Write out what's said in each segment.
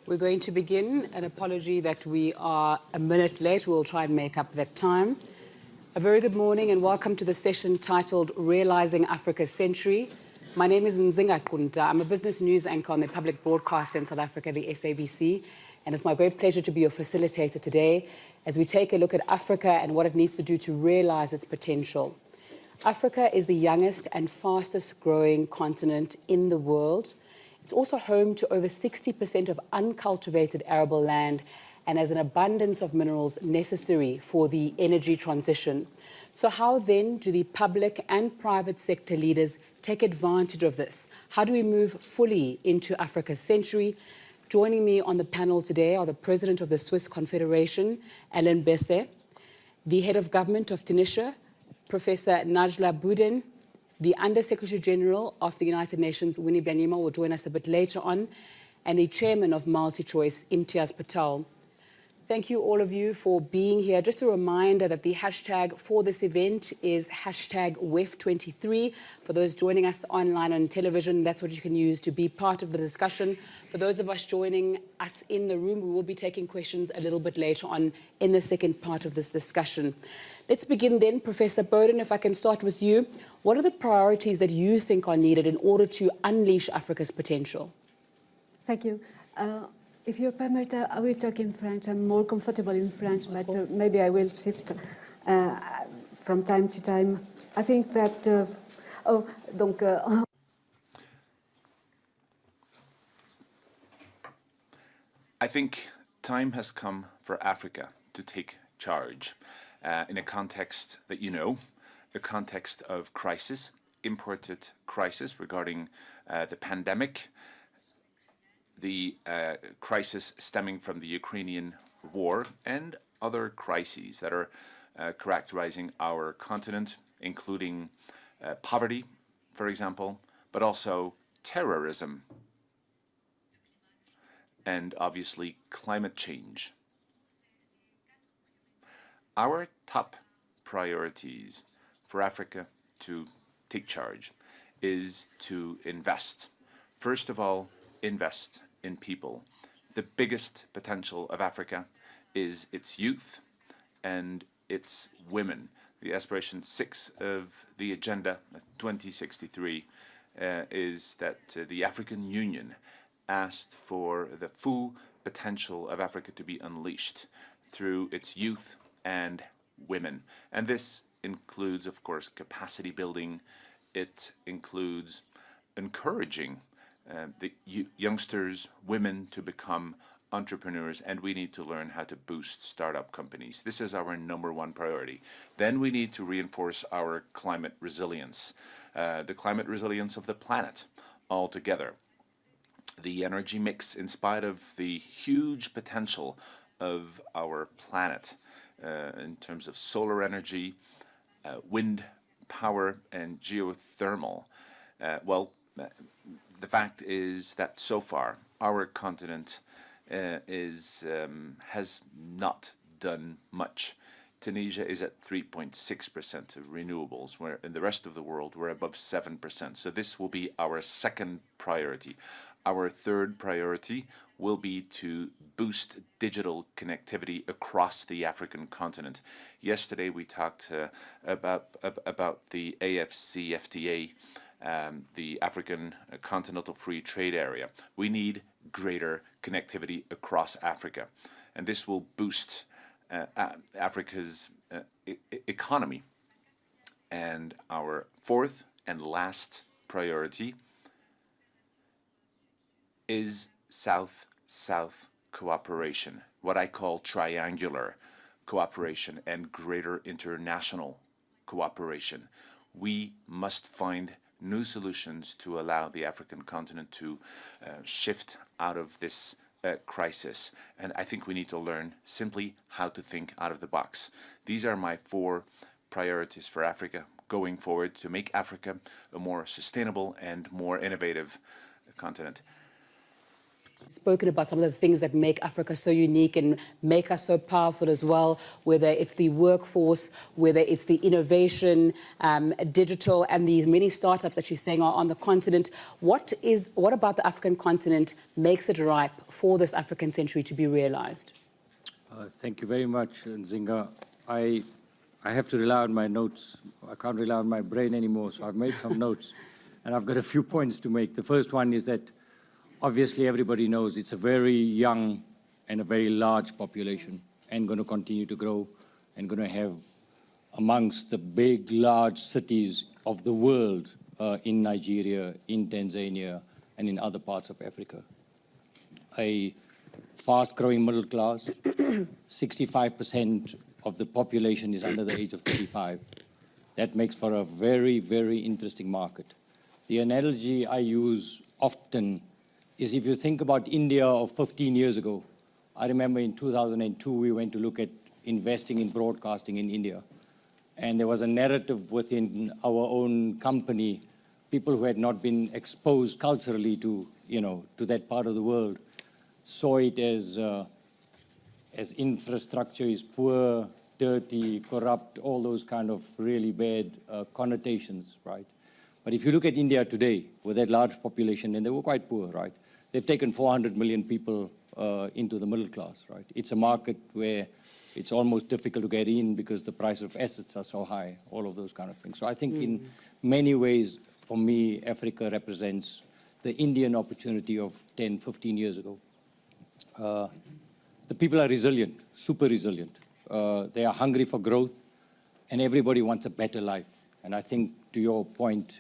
We're going to begin. An apology that we are a minute late. We'll try and make up that time. A very good morning and welcome to the session titled Realizing Africa's Century. My name is Nzinga Kunta. I'm a business news anchor on the public broadcaster in South Africa, the SABC, and it's my great pleasure to be your facilitator today as we take a look at Africa and what it needs to do to realize its potential. Africa is the youngest and fastest growing continent in the world. It's also home to over 60% of uncultivated arable land and has an abundance of minerals necessary for the energy transition. So how then do the public and private sector leaders take advantage of this? How do we move fully into Africa's century? Joining me on the panel today are the President of the Swiss Confederation, Alain Berset, the Head of Government of Tunisia, Professor Najla Bouden, the Under-Secretary General of the United Nations, Winnie Byanyima, will join us a bit later on, and the Chairman of MultiChoice, Imtiaz Patel. Thank you, all of you, for being here. Just a reminder that the hashtag for this event is hashtag WEF23. For those joining us online on television, that's what you can use to be part of the discussion. For those of us joining us in the room, we will be taking questions a little bit later on in the second part of this discussion. Let's begin then. Professor Bouden, if I can start with you. What are the priorities that you think are needed in order to unleash Africa's potential? Thank you. If you permit, I will talk in French. I'm more comfortable in French, but maybe I will shift from time to time. I think that... I think time has come for Africa to take charge in a context that you know, a context of crisis, imported crisis regarding the pandemic, the crisis stemming from the Ukrainian war, and other crises that are characterizing our continent, including poverty, for example, but also terrorism, and obviously climate change. Our top priorities for Africa to take charge is to invest. First of all, invest in people. The biggest potential of Africa is its youth and its women. The aspiration 6 of the Agenda 2063 is that the African Union asked for the full potential of Africa to be unleashed through its youth and women. And this includes, of course, capacity building. It includes encouraging the youngsters, women, to become entrepreneurs, and we need to learn how to boost startup companies. This is our #1 priority. Then we need to reinforce our climate resilience, the climate resilience of the planet altogether. The energy mix, in spite of the huge potential of our planet in terms of solar energy, wind power, and geothermal, the fact is that so far our continent has not done much. Tunisia is at 3.6% of renewables, where in the rest of the world we're above 7%. So this will be our second priority. Our third priority will be to boost digital connectivity across the African continent. Yesterday we talked about the AFCFTA, the African Continental Free Trade Area. We need greater connectivity across Africa, and this will boost Africa's economy. And our fourth and last priority is South-South cooperation, what I call triangular cooperation and greater international cooperation. We must find new solutions to allow the African continent to shift out of this crisis. And I think we need to learn simply how to think out of the box. These are my 4 priorities for Africa going forward to make Africa a more sustainable and more innovative continent. Spoken about some of the things that make Africa so unique and make us so powerful as well, whether it's the workforce, whether it's the innovation, digital, and these many startups that you're saying are on the continent. What about the African continent makes it ripe for this African century to be realized? Thank you very much, Nzinga. I have to rely on my notes. I can't rely on my brain anymore, so I've made some notes. And I've got a few points to make. The first one is that obviously everybody knows it's a very young and a very large population and going to continue to grow and going to have amongst the big, large cities of the world in Nigeria, in Tanzania, and in other parts of Africa. A fast-growing middle class, 65% of the population is under the age of 35. That makes for a very, very interesting market. The analogy I use often is if you think about India of 15 years ago. I remember in 2002, we went to look at investing in broadcasting in India. And there was a narrative within our own company, people who had not been exposed culturally to, to that part of the world, saw it as infrastructure is poor, dirty, corrupt, all those kind of really bad connotations, right? But if you look at India today, with that large population, and they were quite poor, right? They've taken 400 million people into the middle class, right? It's a market where it's almost difficult to get in because the price of assets are so high, all of those kind of things. So I think in many ways, for me, Africa represents the Indian opportunity of 10, 15 years ago. The people are resilient, super resilient. They are hungry for growth, and everybody wants a better life. And I think, to your point,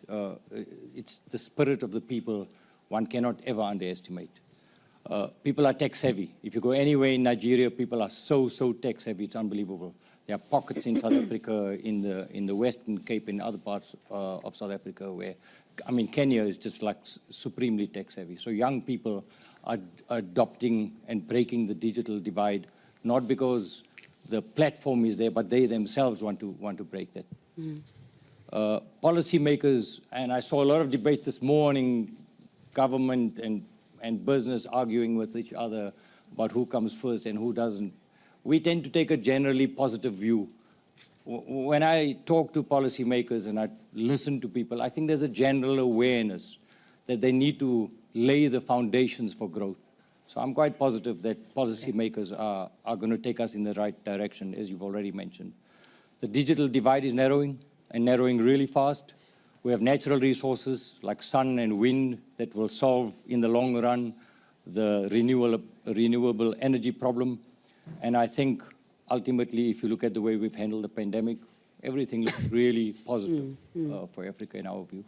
it's the spirit of the people one cannot ever underestimate. People are tech-savvy. If you go anywhere in Nigeria, people are so tech-savvy, it's unbelievable. There are pockets in South Africa, in the Western Cape, in other parts of South Africa, where, Kenya is just like supremely tech-savvy. So young people are adopting and breaking the digital divide, not because the platform is there, but they themselves want to break that. Policymakers, and I saw a lot of debate this morning, government and business arguing with each other about who comes first and who doesn't. We tend to take a generally positive view. When I talk to policymakers and I listen to people, I think there's a general awareness that they need to lay the foundations for growth. So I'm quite positive that policymakers are going to take us in the right direction, as you've already mentioned. The digital divide is narrowing, and narrowing really fast. We have natural resources like sun and wind that will solve, in the long run, the renewable energy problem. And I think, ultimately, if you look at the way we've handled the pandemic, everything looks really positive for Africa, in our view.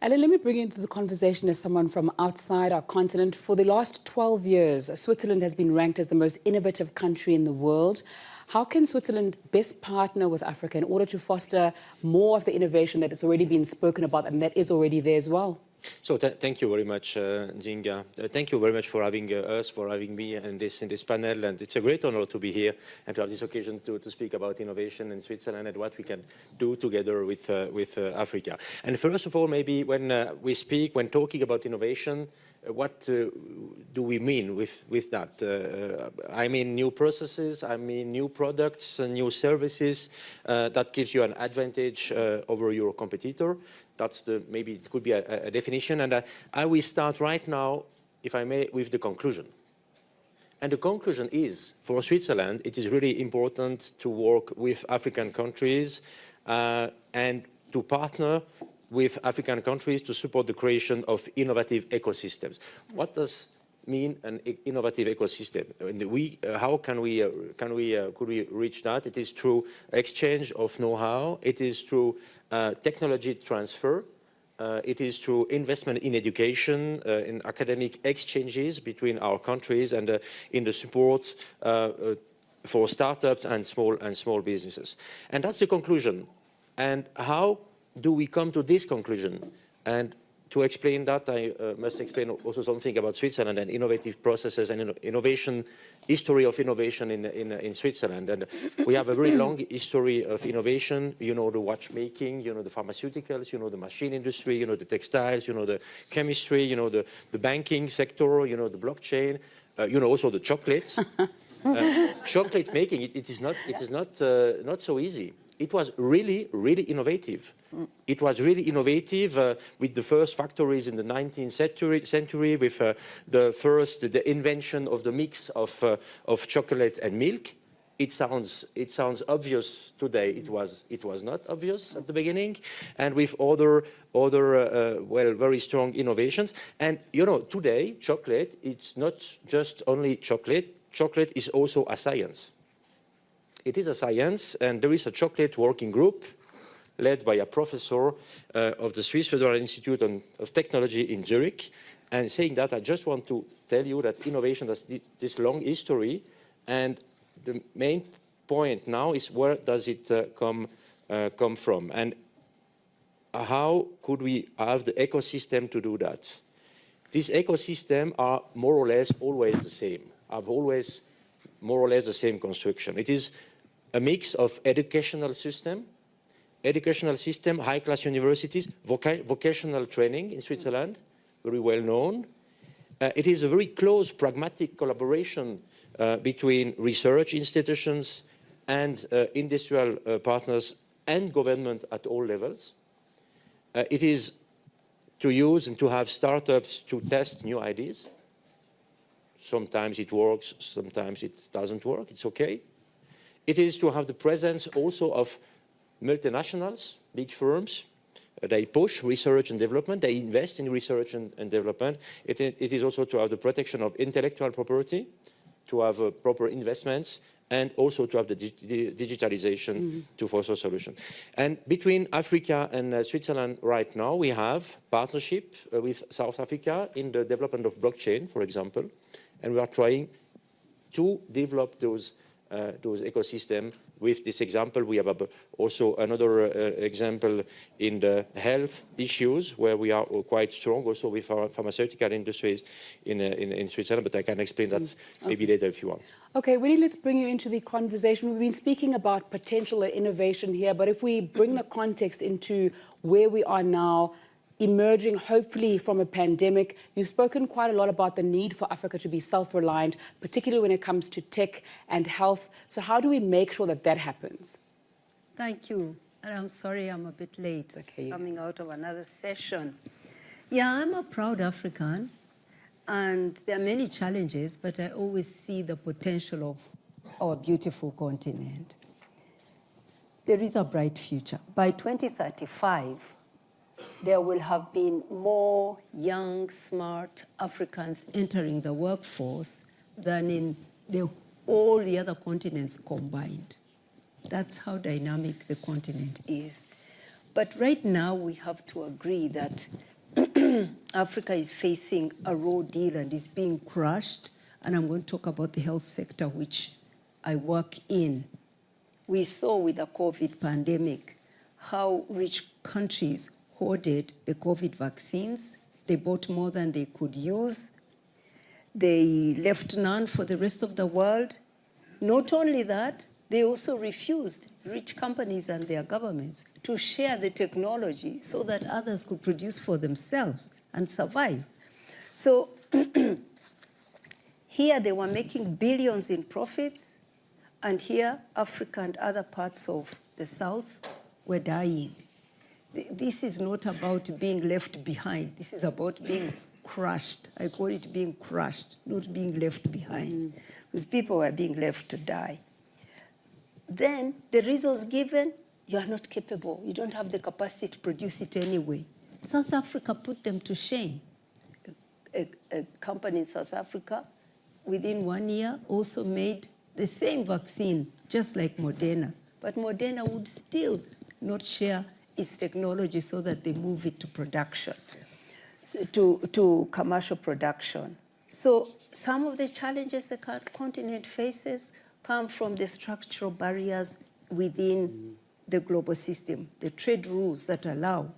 Ellen, let me bring you into the conversation as someone from outside our continent. For the last 12 years, Switzerland has been ranked as the most innovative country in the world. How can Switzerland best partner with Africa in order to foster more of the innovation that has already been spoken about and that is already there as well? So thank you very much, Nzinga. Thank you very much for having us, for having me in this panel. And it's a great honor to be here and to have this occasion to speak about innovation in Switzerland and what we can do together with Africa. And first of all, maybe when when talking about innovation, what do we mean with that? I mean new processes, I mean new products, new services that gives you an advantage over your competitor. That's maybe it could be a definition. And I will start right now, if I may, with the conclusion. And the conclusion is, for Switzerland, it is really important to work with African countries and to partner with African countries to support the creation of innovative ecosystems. What does mean an innovative ecosystem? How could we reach that? It is through exchange of know-how. It is through technology transfer. It is through investment in education, in academic exchanges between our countries, and in the support for startups and small businesses. And that's the conclusion. And how do we come to this conclusion? And To explain that, I must explain also something about Switzerland and innovative processes and innovation, history of innovation in Switzerland. And we have a very long history of innovation. You know, the watchmaking, you know, the pharmaceuticals, you know, the machine industry, you know, the textiles, you know, the chemistry, you know, the banking sector, you know, the blockchain, you know, also the chocolate. Chocolate making, it is not so easy. It was really, really innovative. It was really innovative with the first factories in the 19th century with the invention of the mix of chocolate and milk. It sounds obvious today. It was not obvious at the beginning, and with other well, very strong innovations. And you know, today chocolate, it's not just only chocolate. Chocolate is also a science. It is a science, and there is a chocolate working group led by a professor of the Swiss Federal Institute of Technology in Zurich, and saying that, I just want to tell you that innovation has this long history, and the main point now is where does it come from, and how could we have the ecosystem to do that? These ecosystems are more or less always the same, have always more or less the same construction. It is a mix of educational system, high-class universities, vocational training in Switzerland, very well known. It is a very close pragmatic collaboration between research institutions and industrial partners and government at all levels. It is to use and to have startups to test new ideas. Sometimes it works, sometimes it doesn't work, it's okay. It is to have the presence also of multinationals, big firms. They push research and development, they invest in research and development. It is also to have the protection of intellectual property, to have proper investments, and also to have the digitalization to foster solutions. And between Africa and Switzerland right now, we have partnership with South Africa in the development of blockchain, for example, and we are trying to develop those ecosystems. With this example, we have also another example in the health issues, where we are quite strong also with our pharmaceutical industries in Switzerland, but I can explain that maybe later if you want. Okay, Winnie, let's bring you into the conversation. We've been speaking about potential innovation here, but if we bring the context into where we are now, emerging hopefully from a pandemic, you've spoken quite a lot about the need for Africa to be self-reliant, particularly when it comes to tech and health. So how do we make sure that that happens? Thank you. And I'm sorry I'm a bit late, Okay. coming out of another session. Yeah, I'm a proud African, and there are many challenges, but I always see the potential of our beautiful continent. There is a bright future. By 2035, there will have been more young, smart Africans entering the workforce than in all the other continents combined. That's how dynamic the continent is. But right now, we have to agree that Africa is facing a raw deal and is being crushed. And I'm going to talk about the health sector, which I work in. We saw with the COVID pandemic how rich countries hoarded the COVID vaccines. They bought more than they could use. They left none for the rest of the world. Not only that, they also refused rich companies and their governments to share the technology so that others could produce for themselves and survive. So here they were making billions in profits, and here Africa and other parts of the South were dying. This is not about being left behind. This is about being crushed. I call it being crushed, not being left behind. Because people were being left to die. Then the reasons given, you are not capable. You don't have the capacity to produce it anyway. South Africa put them to shame. A company in South Africa, within 1 year, also made the same vaccine, just like Moderna. But Moderna would still not share its technology so that they move it to production, to commercial production. So some of the challenges the continent faces come from the structural barriers within the global system, the trade rules that allow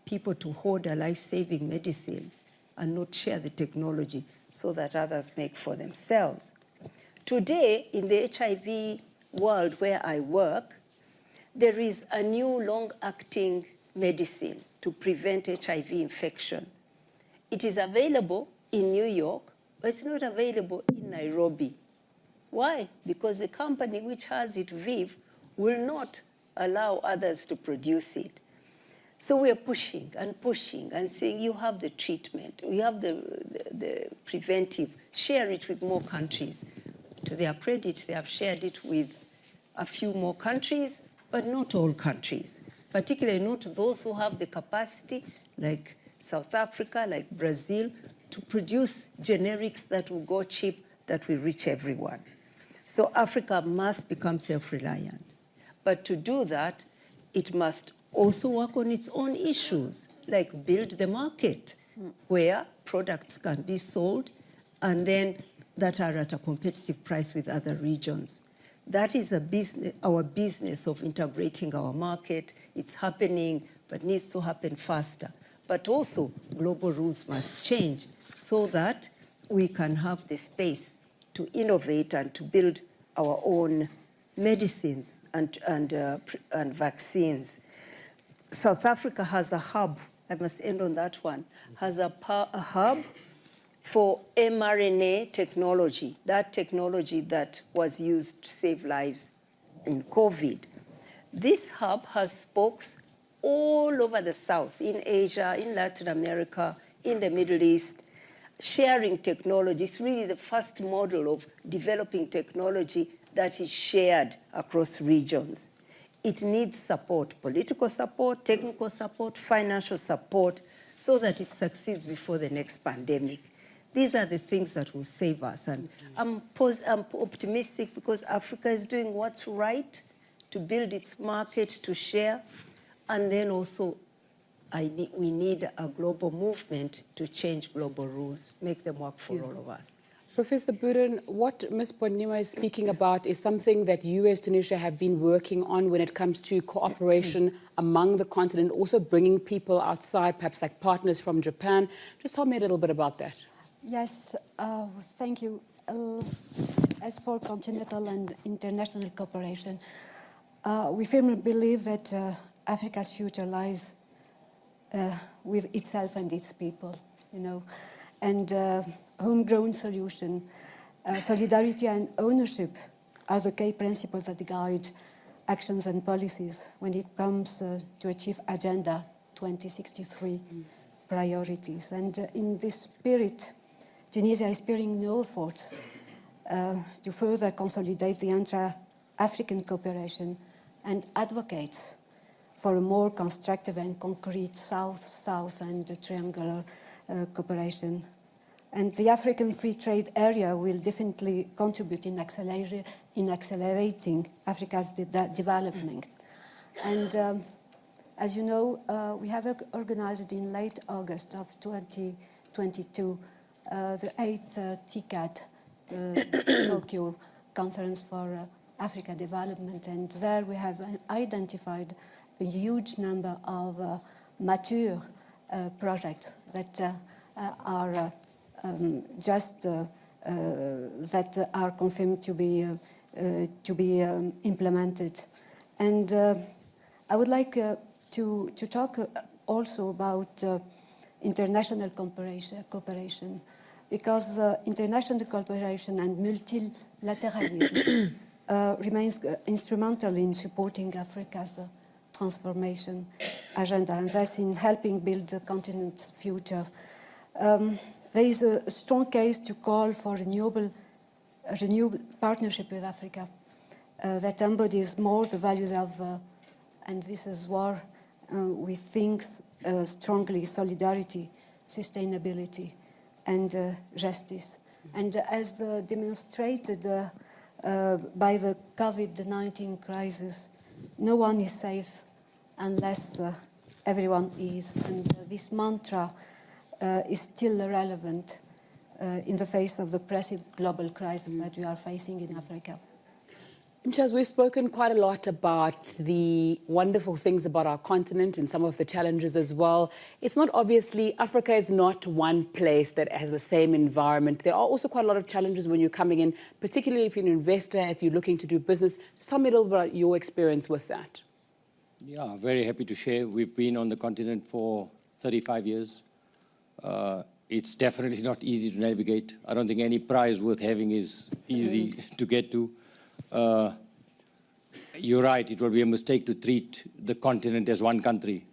people to hoard a life-saving medicine and not share the technology so that others make for themselves. Today, in the HIV world where I work, there is a new long-acting medicine to prevent HIV infection. It is available in New York, but it's not available in Nairobi. Why? Because the company which has it, VIV, will not allow others to produce it. So we are pushing and saying, you have the treatment, you have the preventive, share it with more countries. To their credit, they have shared it with a few more countries, but not all countries, particularly not those who have the capacity, like South Africa, like Brazil, to produce generics that will go cheap, that will reach everyone. So Africa must become self-reliant. But to do that, it must also work on its own issues, like build the market where products can be sold and then that are at a competitive price with other regions. That is our business of integrating our market. It's happening, but needs to happen faster. But also, global rules must change so that we can have the space to innovate and to build our own medicines and vaccines. South Africa has a hub, I must end on that one, has a hub for mRNA technology, that technology that was used to save lives in COVID. This hub has spokes all over the South, in Asia, in Latin America, in the Middle East, sharing technology. It's really the first model of developing technology that is shared across regions. It needs support, political support, technical support, financial support, so that it succeeds before the next pandemic. These are the things that will save us. And I'm optimistic because Africa is doing what's right to build its market, to share. And then also, we need a global movement to change global rules, make them work for all of us. Professor Buren, what Ms. Bonima is speaking about is something that you as Tunisia have been working on when it comes to cooperation among the continent, also bringing people outside, perhaps like partners from Japan. Just tell me a little bit about that. Yes, thank you. As for continental and international cooperation, we firmly believe that Africa's future lies with itself and its people, you know, and homegrown solution, solidarity and ownership are the key principles that guide actions and policies when it comes to achieve Agenda 2063 priorities. And in this spirit, Tunisia is sparing no efforts to further consolidate the intra-African cooperation and advocates for a more constructive and concrete South-South and triangular cooperation. And the African Free Trade Area will definitely contribute in accelerating Africa's development. And as you know, we have organized in late August of 2022 the 8th TICAD, the Tokyo Conference for Africa Development. And there we have identified a huge number of mature projects that are that are confirmed to be implemented. And I would like to talk also about international cooperation, because international cooperation and multilateralism remains instrumental in supporting Africa's transformation agenda, and thus in helping build the continent's future. There is a strong case to call for renewable partnership with Africa that embodies more the values of, and this is where we think strongly, solidarity, sustainability, and justice. And as demonstrated by the COVID-19 crisis, no one is safe unless everyone is. And this mantra is still relevant in the face of the pressing global crisis that we are facing in Africa. Imtiaz, we've spoken quite a lot about the wonderful things about our continent and some of the challenges as well. It's not obviously, Africa is not one place that has the same environment. There are also quite a lot of challenges when you're coming in, particularly if you're an investor, if you're looking to do business. Just tell me a little bit about your experience with that. Yeah, very happy to share. We've been on the continent for 35 years. It's definitely not easy to navigate. I don't think any prize worth having is easy to get to. You're right, it will be a mistake to treat the continent as one country.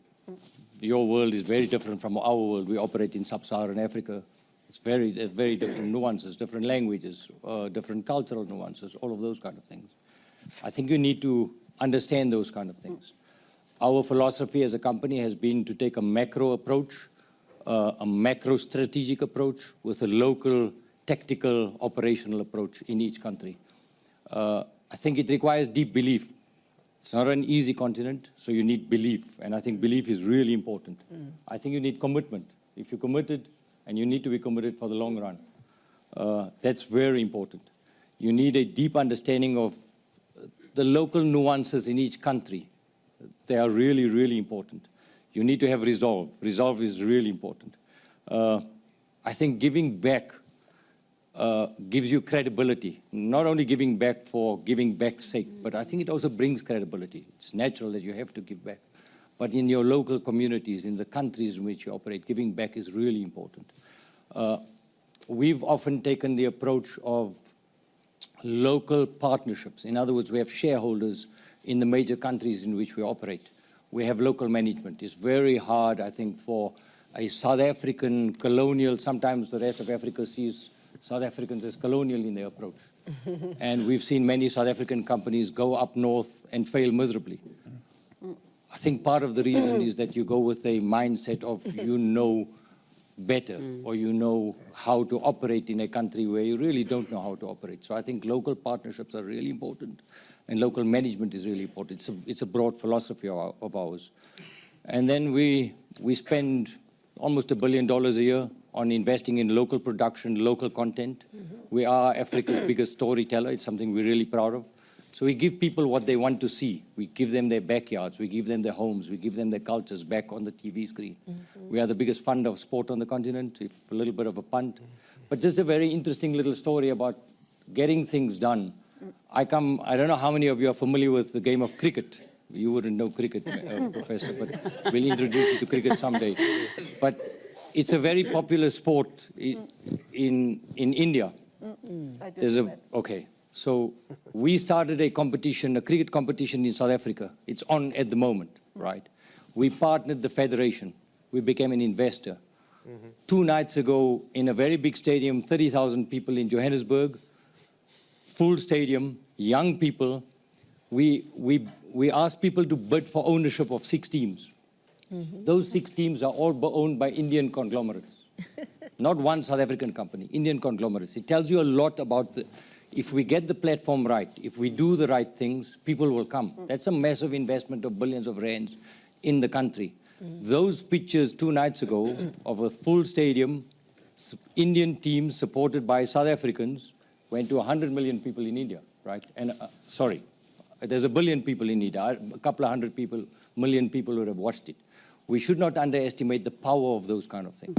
Your world is very different from our world. We operate in sub-Saharan Africa. It's very different nuances, different languages, different cultural nuances, all of those kind of things. I think you need to understand those kind of things. Our philosophy as a company has been to take a macro approach, a macro strategic approach with a local tactical operational approach in each country. I think it requires deep belief. It's not an easy continent, so you need belief, and I think belief is really important. I think you need commitment. If you're committed, and you need to be committed for the long run, that's very important. You need a deep understanding of the local nuances in each country. They are really, really important. You need to have resolve. Resolve is really important. I think giving back gives you credibility, not only giving back for giving back's sake, but I think it also brings credibility. It's natural that you have to give back. But in your local communities, in the countries in which you operate, giving back is really important. We've often taken the approach of local partnerships. In other words, we have shareholders in the major countries in which we operate. We have local management. It's very hard, I think, for a South African colonial, sometimes the rest of Africa sees South Africans as colonial in their approach. And we've seen many South African companies go up north and fail miserably. I think part of the reason is that you go with a mindset of you know better, or you know how to operate in a country where you really don't know how to operate. So I think local partnerships are really important, and local management is really important. It's a broad philosophy of ours. And then we spend almost $1 billion a year on investing in local production, local content. We are Africa's biggest storyteller. It's something we're really proud of. So we give people what they want to see. We give them their backyards. We give them their homes. We give them their cultures back on the TV screen. We are the biggest fund of sport on the continent, if a little bit of a punt. But just a very interesting little story about getting things done. I don't know how many of you are familiar with the game of cricket. You wouldn't know cricket, Professor, but we'll introduce you to cricket someday. But it's a very popular sport in India. Okay. So we started a competition, a cricket competition in South Africa. It's on at the moment, right? We partnered the federation. We became an investor. 2 nights ago, in a very big stadium, 30,000 people in Johannesburg, full stadium, young people, we asked people to bid for ownership of 6 teams. Those 6 teams are all owned by Indian conglomerates. Not one South African company, Indian conglomerates. It tells you a lot about if we get the platform right, if we do the right things, people will come. That's a massive investment of billions of rands in the country. Those pictures 2 nights ago of a full stadium, Indian teams supported by South Africans, went to 100 million people in India, right? And sorry, there's 1 billion people in India, a couple of million people who have watched it. We should not underestimate the power of those kind of things.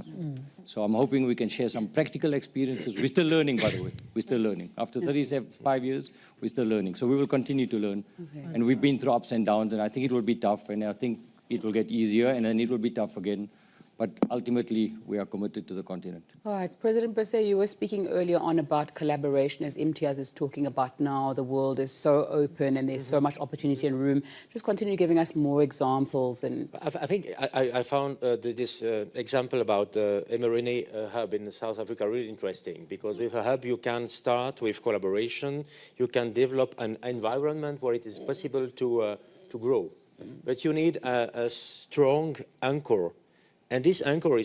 So I'm hoping we can share some practical experiences. We're still learning, by the way. We're still learning. After 35 years, we're still learning. So we will continue to learn. And we've been through ups and downs, and I think it will be tough, and I think it will get easier, and then it will be tough again. But ultimately, we are committed to the continent. All right. President Bese, you were speaking earlier on about collaboration, as Imtiaz is talking about now. The world is so open and there's so much opportunity and room. Just continue giving us more examples. And I think I found this example about Emerine hub in South Africa really interesting, because with a hub you can start with collaboration, you can develop an environment where it is possible to grow. But you need a strong anchor. And this anchor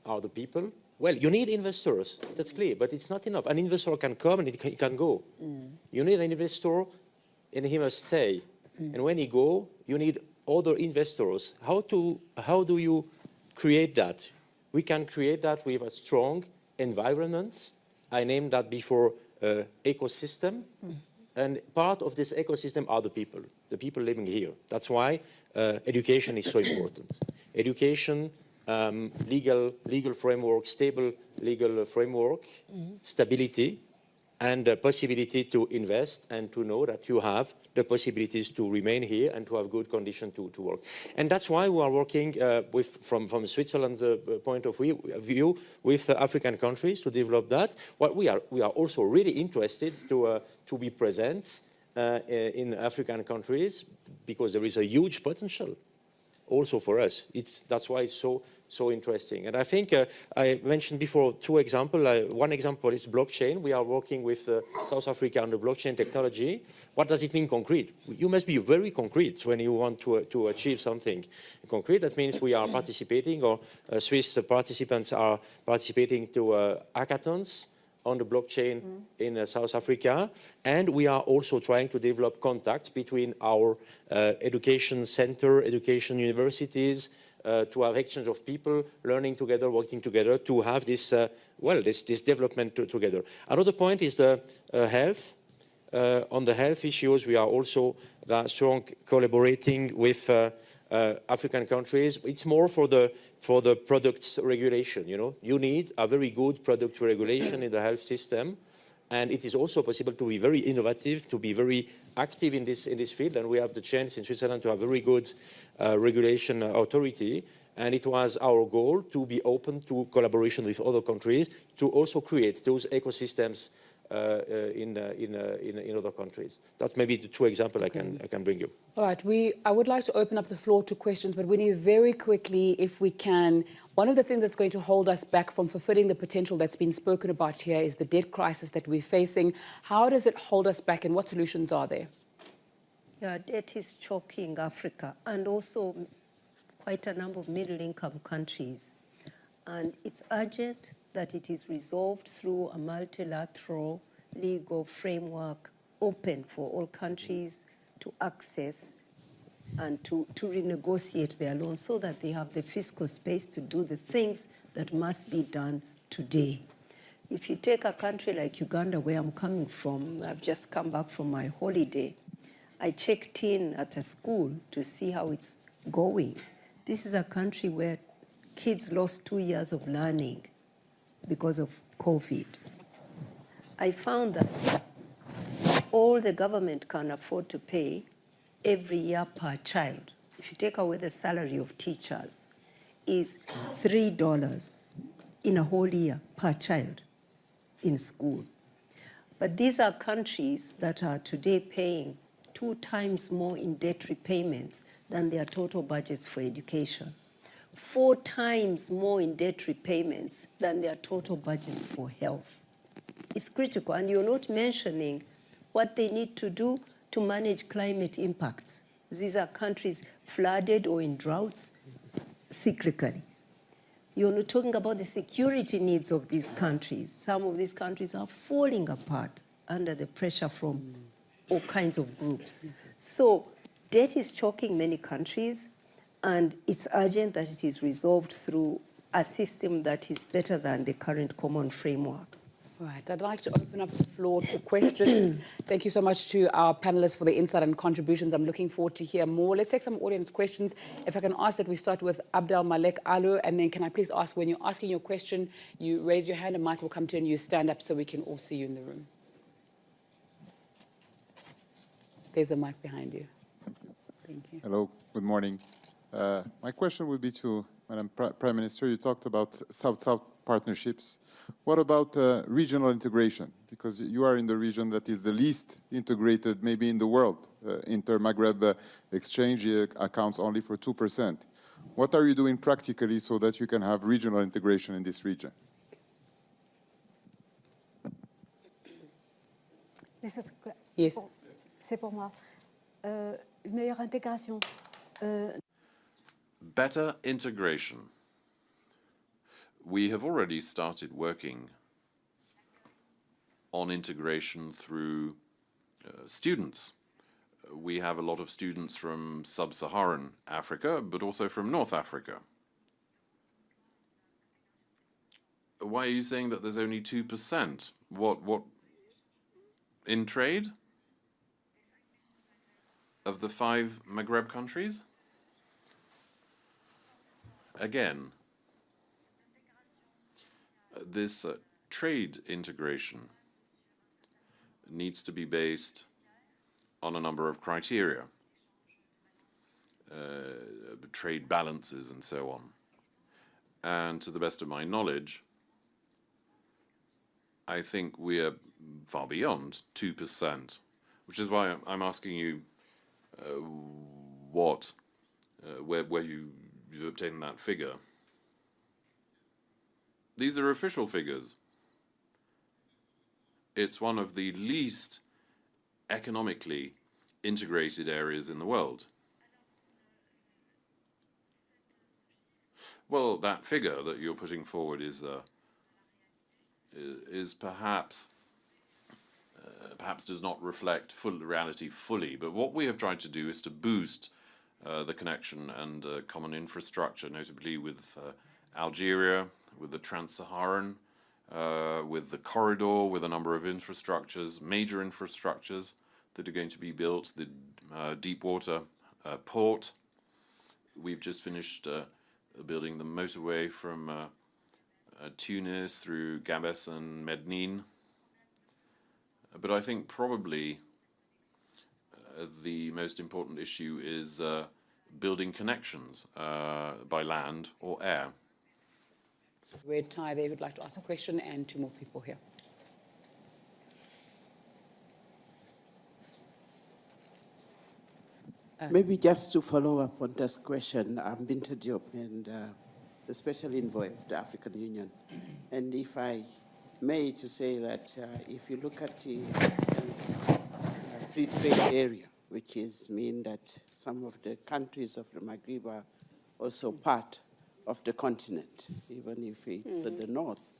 are the people. Well, you need investors, that's clear, but it's not enough. An investor can come and he can go. You need an investor and he must stay. And when he go, you need other investors. How do you create that? We can create that with a strong environment. I named that before ecosystem. And part of this ecosystem are the people living here. That's why education is so important. Education, legal framework, stable legal framework, stability, and the possibility to invest and to know that you have the possibilities to remain here and to have good conditions to work. And that's why we are working from Switzerland's point of view with African countries to develop that. What we are also really interested to be present in African countries because there is a huge potential also for us. That's why it's so interesting. And I think I mentioned before two examples. One example is blockchain. We are working with South Africa on the blockchain technology. What does it mean concrete? You must be very concrete when you want to achieve something concrete. That means we are participating, or Swiss participants are participating to hackathons on the blockchain in South Africa. And we are also trying to develop contacts between our education center, education universities, to have exchange of people, learning together, working together, to have this, this development together. Another point is the health. On the health issues, we are also strong collaborating with African countries. It's more for the products regulation, you know. You need a very good product regulation in the health system. And it is also possible to be very innovative, to be very active in this field. And we have the chance in Switzerland to have very good regulation authority. And it was our goal to be open to collaboration with other countries to also create those ecosystems in other countries. That's maybe the two examples I can bring you. All right, I would like to open up the floor to questions, but we need very quickly, if we can, one of the things that's going to hold us back from fulfilling the potential that's been spoken about here is the debt crisis that we're facing. How does it hold us back and what solutions are there? Yeah, debt is choking Africa and also quite a number of middle-income countries. And it's urgent that it is resolved through a multilateral legal framework open for all countries to access and to renegotiate their loans so that they have the fiscal space to do the things that must be done today. If you take a country like Uganda, where I'm coming from, I've just come back from my holiday. I checked in at a school to see how it's going. This is a country where kids lost 2 years of learning because of COVID. I found that all the government can afford to pay every year per child, if you take away the salary of teachers, is $3 in a whole year per child in school. But these are countries that are today paying 2 times more in debt repayments than their total budgets for education. 4 times more in debt repayments than their total budgets for health. It's critical, and you're not mentioning what they need to do to manage climate impacts. These are countries flooded or in droughts cyclically. You're not talking about the security needs of these countries. Some of these countries are falling apart under the pressure from all kinds of groups. So debt is choking many countries, and it's urgent that it is resolved through a system that is better than the current common framework. Right, I'd like to open up the floor to questions. Thank you so much to our panelists for the insight and contributions. I'm looking forward to hear more. Let's take some audience questions. If I can ask that we start with Abdel Malek Alu, and then can I please ask, when you're asking your question, you raise your hand, a mic will come to you, and you stand up so we can all see you in the room. There's a mic behind you. Thank you. Hello, good morning. My question would be to Madam Prime Minister. You talked about South-South partnerships. What about regional integration? Because you are in the region that is the least integrated, maybe in the world. Inter-Maghreb exchange accounts only for 2%. What are you doing practically so that you can have regional integration in this region? Yes. C'est pour moi. Une meilleure intégration. Better integration. We have already started working on integration through students. We have a lot of students from sub-Saharan Africa, but also from North Africa. Why are you saying that there's only 2%? What in trade? of the 5 Maghreb countries? Again, this trade integration needs to be based on a number of criteria, trade balances and so on. And to the best of my knowledge, I think we are far beyond 2%, which is why I'm asking you where you've obtained that figure. These are official figures. It's one of the least economically integrated areas in the world. Well, that figure that you're putting forward is perhaps does not reflect reality fully. But what we have tried to do is to boost the connection and common infrastructure, notably with Algeria, with the Trans-Saharan, with the corridor, with a number of infrastructures, major infrastructures that are going to be built, the deep water port. We've just finished building the motorway from Tunis through Gabes and Medellin. But I think probably the most important issue is building connections by land or air. Red tie there would like to ask a question, and 2 more people here. Maybe just to follow up on this question, I'm Binta Diop, and the special envoy of the African Union. And if I may to say that if you look at the free trade area, which is mean that some of the countries of the Maghreb are also part of the continent, even if it's at the north,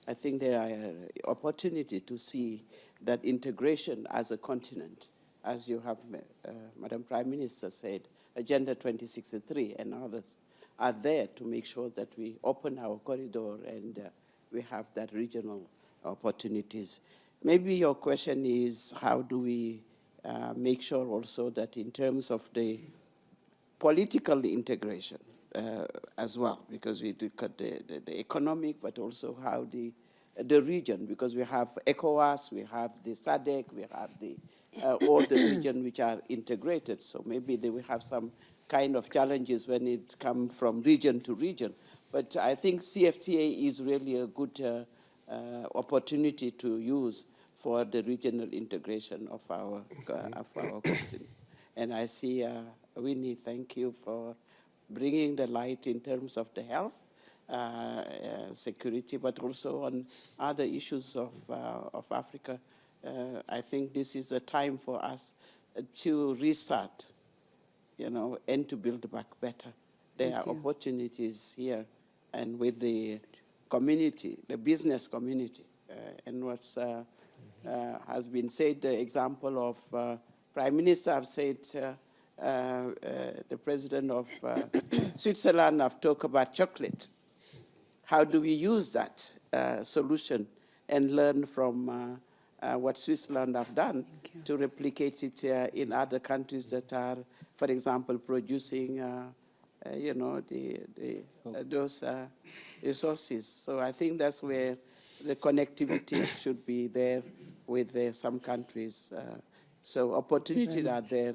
I think there are opportunity to see that integration as a continent, as you have, Madam Prime Minister said, Agenda 2063 and others are there to make sure that we open our corridor and we have that regional opportunities. Maybe your question is, how do we make sure also that in terms of the political integration as well, because we look at the economic, but also how the region, because we have ECOWAS, we have the SADC, we have the all the region which are integrated. So maybe they will have some kind of challenges when it comes from region to region. But I think CFTA is really a good opportunity to use for the regional integration of our continent. And I see, Winnie, thank you for bringing the light in terms of the health, security, but also on other issues of Africa. I think this is a time for us to restart, and to build back better. There are opportunities here, and with the community, the business community, and what's has been said, the example of Prime Minister have said, the President of Switzerland have talked about chocolate. How do we use that solution and learn from what Switzerland have done to replicate it in other countries that are, for example, producing, those resources. So I think that's where the connectivity should be there with some countries. So opportunities are there.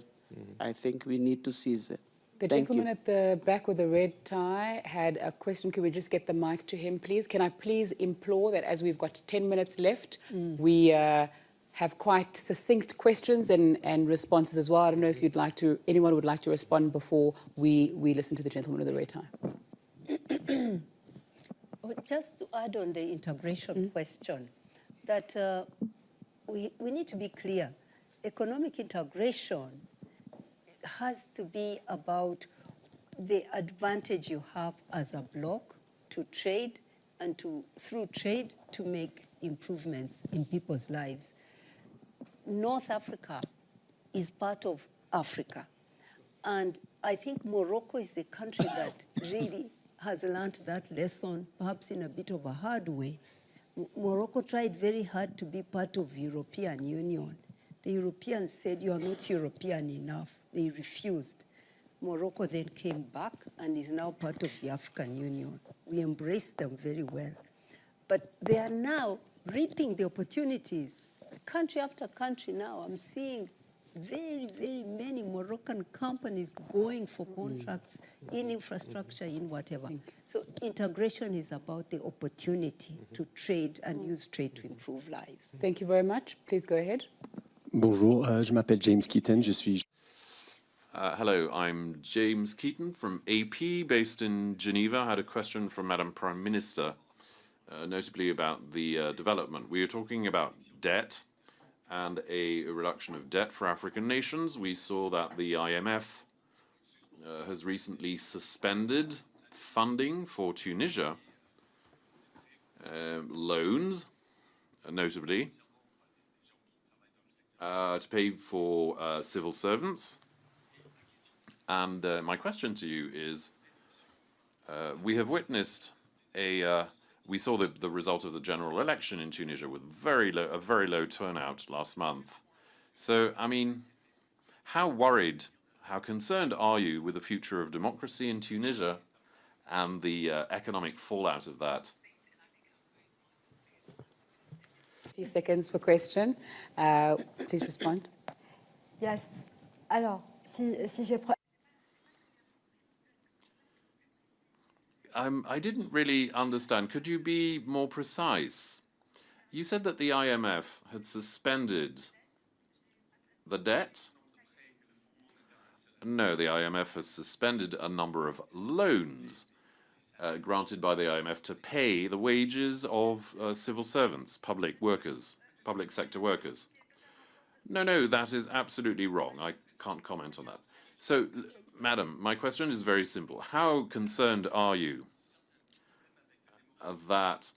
I think we need to seize it. The gentleman at the back with the red tie had a question. Can we just get the mic to him, please? Can I please implore that as we've got 10 minutes left, we have quite succinct questions and responses as well. I don't know if anyone would like to respond before we listen to the gentleman with the red tie. Just to add on the integration question, that we need to be clear. Economic integration has to be about the advantage you have as a bloc to trade and through trade to make improvements in people's lives. North Africa is part of Africa. And I think Morocco is the country that really has learned that lesson, perhaps in a bit of a hard way. Morocco tried very hard to be part of European Union. The Europeans said, you are not European enough. they refused. Morocco then came back and is now part of the African Union. We embraced them very well. But they are now reaping the opportunities. Country after country now, I'm seeing very, very many Moroccan companies going for contracts in infrastructure, in whatever. So integration is about the opportunity to trade and use trade to improve lives. Thank you very much. Please go ahead. Bonjour, je m'appelle James Keaton, je suis... Hello, I'm James Keaton from AP, based in Geneva. I had a question from Madam Prime Minister, notably about the development. We were talking about debt and a reduction of debt for African nations. We saw that the IMF has recently suspended funding for Tunisia, loans, notably, to pay for civil servants. And my question to you is, we have witnessed we saw the result of the general election in Tunisia with a very low turnout last month. So, I mean, how worried, how concerned are you with the future of democracy in Tunisia and the economic fallout of that? 30 seconds per question. Please respond. Yes. Alors, si j'ai... I didn't really understand. Could you be more precise? You said that the IMF had suspended the debt. No, the IMF has suspended a number of loans granted by the IMF to pay the wages of civil servants, public workers, public sector workers. No, that is absolutely wrong. I can't comment on that. So, Madam, my question is very simple. How concerned are you that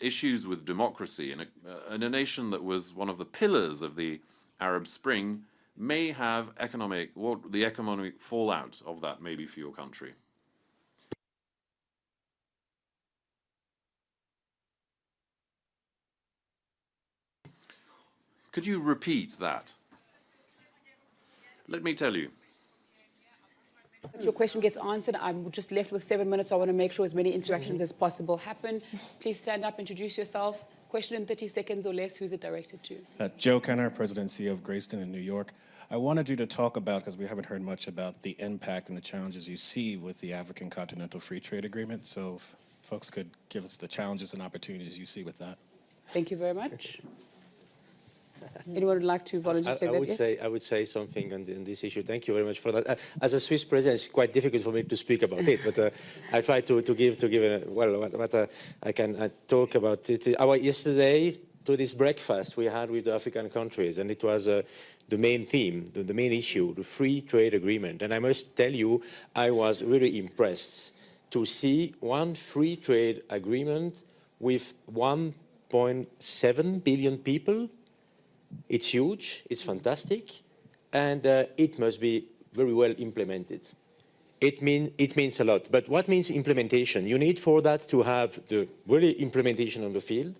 issues with democracy in a nation that was one of the pillars of the Arab Spring may have what the economic fallout of that may be for your country? Could you repeat that? Let me tell you. If your question gets answered, I'm just left with 7 minutes. So I want to make sure as many interactions as possible happen. Please stand up, introduce yourself. Question in 30 seconds or less. Who's it directed to? Joe Kenner, President and CEO of Grayston in New York. I wanted you to talk about, because we haven't heard much about the impact and the challenges you see with the African Continental Free Trade Agreement. So if folks could give us the challenges and opportunities you see with that. Thank you very much. Anyone would like to volunteer to take that? I would say something on this issue. Thank you very much for that. As a Swiss president, it's quite difficult for me to speak about it, but I try to give what I can talk about it. Yesterday, to this breakfast we had with the African countries, and it was the main theme, the main issue, the free trade agreement. And I must tell you, I was really impressed to see one free trade agreement with 1.7 billion people. It's huge, it's fantastic, and it must be very well implemented. It means a lot. But what means implementation? You need for that to have the really implementation on the field.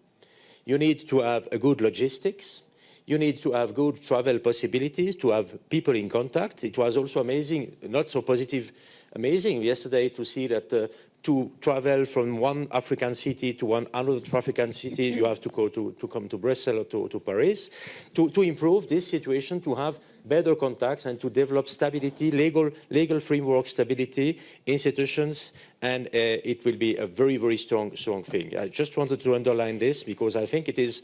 You need to have a good logistics. You need to have good travel possibilities, to have people in contact. It was also amazing, not so positive, amazing yesterday to see that to travel from one African city to another African city, you have to come to Brussels or to Paris. To improve this situation, to have better contacts and to develop stability, legal framework stability, institutions, and it will be a very, very strong thing. I just wanted to underline this because I think it is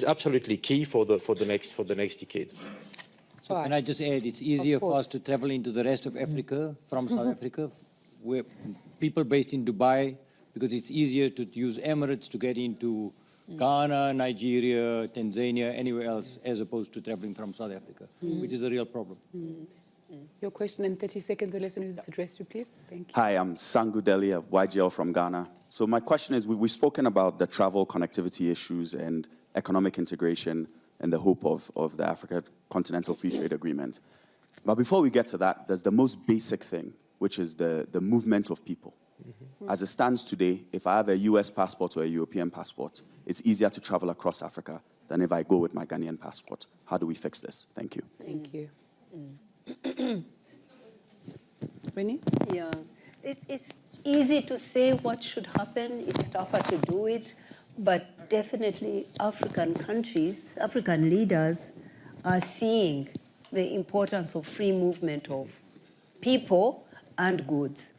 absolutely key for the next decade. So can I just add, it's easier for us to travel into the rest of Africa from South Africa, where people based in Dubai, because it's easier to use Emirates to get into Ghana, Nigeria, Tanzania, anywhere else, as opposed to traveling from South Africa, which is a real problem. Your question in 30 seconds or less, and who's it addressed to, please? Thank you. Hi, I'm Sangu Deli of YGL from Ghana. So my question is, we've spoken about the travel connectivity issues and economic integration and the hope of the Africa Continental Free Trade Agreement. But before we get to that, there's the most basic thing, which is the movement of people. As it stands today, if I have a US passport or a European passport, it's easier to travel across Africa than if I go with my Ghanaian passport. How do we fix this? Thank you. Thank you. Rennie? Yeah, it's easy to say what should happen. It's tougher to do it, but definitely African countries, African leaders are seeing the importance of free movement of people and goods.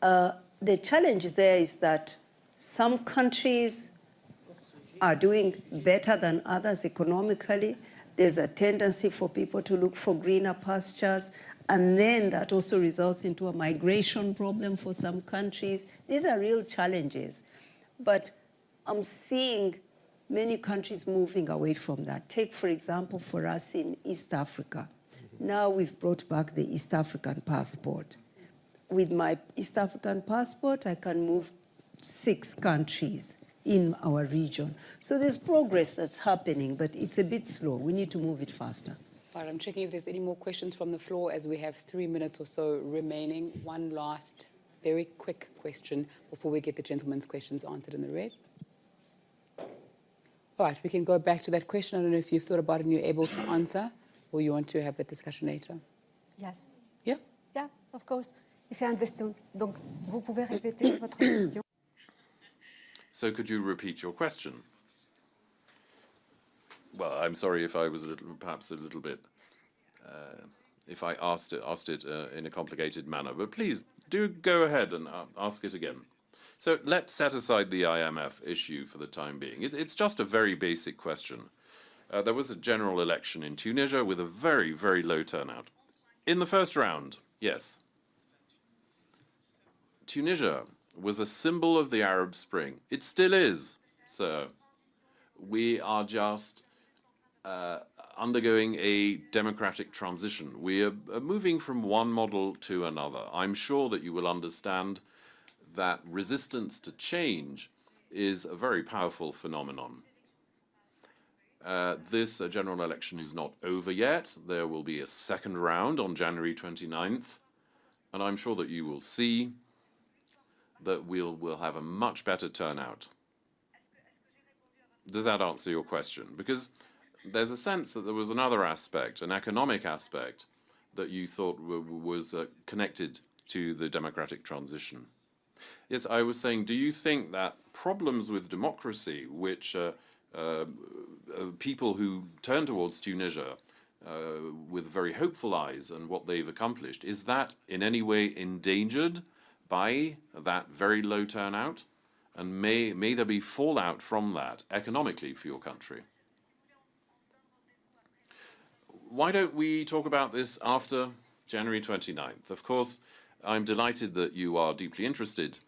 The challenge there is that some countries are doing better than others economically. There's a tendency for people to look for greener pastures, and then that also results into a migration problem for some countries. These are real challenges. But I'm seeing many countries moving away from that. Take, for example, for us in East Africa. Now we've brought back the East African passport. With my East African passport, I can move 6 countries in our region. So there's progress that's happening, but it's a bit slow. We need to move it faster. All right, I'm checking if there's any more questions from the floor as we have 3 minutes or so remaining. One last, very quick question before we get the gentleman's questions answered in the red. All right, we can go back to that question. I don't know if you've thought about it and you're able to answer, or you want to have that discussion later. Yes. Yeah? Yeah, of course. If you understand. Donc, vous pouvez répéter votre question. So could you repeat your question? Well, I'm sorry if I was perhaps a little bit, if I asked it in a complicated manner, but please do go ahead and ask it again. So let's set aside the IMF issue for the time being. It's just a very basic question. There was a general election in Tunisia with a very, very low turnout. In the first round, yes. Tunisia was a symbol of the Arab Spring. It still is, sir. We are just undergoing a democratic transition. We are moving from one model to another. I'm sure that you will understand that resistance to change is a very powerful phenomenon. This general election is not over yet. There will be a second round on January 29th, and I'm sure that you will see that we'll have a much better turnout. Does that answer your question? Because there's a sense that there was another aspect, an economic aspect, that you thought was connected to the democratic transition. Yes, I was saying, do you think that problems with democracy, which people who turn towards Tunisia with very hopeful eyes and what they've accomplished, is that in any way endangered by that very low turnout? And may there be fallout from that economically for your country? Why don't we talk about this after January 29th? Of course, I'm delighted that you are deeply interested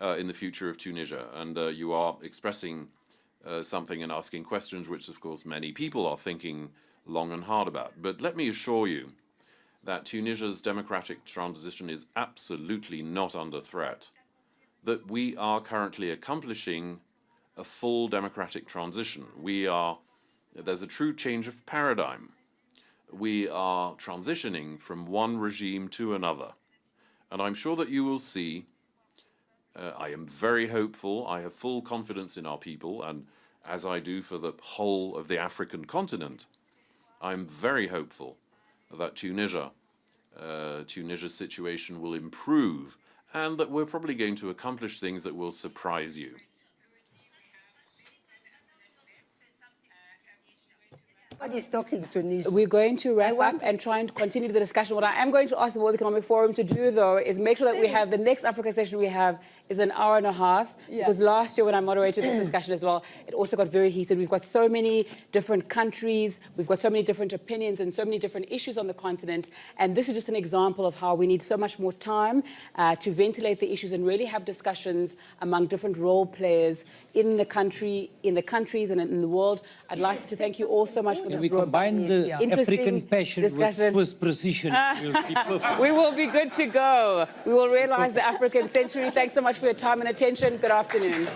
in the future of Tunisia, and you are expressing something and asking questions which, of course, many people are thinking long and hard about. But let me assure you that Tunisia's democratic transition is absolutely not under threat, that we are currently accomplishing a full democratic transition. There's a true change of paradigm. We are transitioning from one regime to another. And I'm sure that you will see, I am very hopeful, I have full confidence in our people, and as I do for the whole of the African continent, I'm very hopeful that Tunisia's situation will improve, and that we're probably going to accomplish things that will surprise you. Nobody's talking Tunisia. We're going to wrap up and try and continue the discussion. What I am going to ask the World Economic Forum to do, though, is make sure that we have the next Africa session we have is an hour and a half. Yeah. Because last year when I moderated this discussion as well, it also got very heated. We've got so many different countries, we've got so many different opinions and so many different issues on the continent. And this is just an example of how we need so much more time to ventilate the issues and really have discussions among different role players in the country, in the countries and in the world. I'd like to thank you all so much for this we combine the African passion discussion. with Swiss precision. We'll be perfect. We will be good to go. We will realize the African century. Thanks so much for your time and attention. Good afternoon.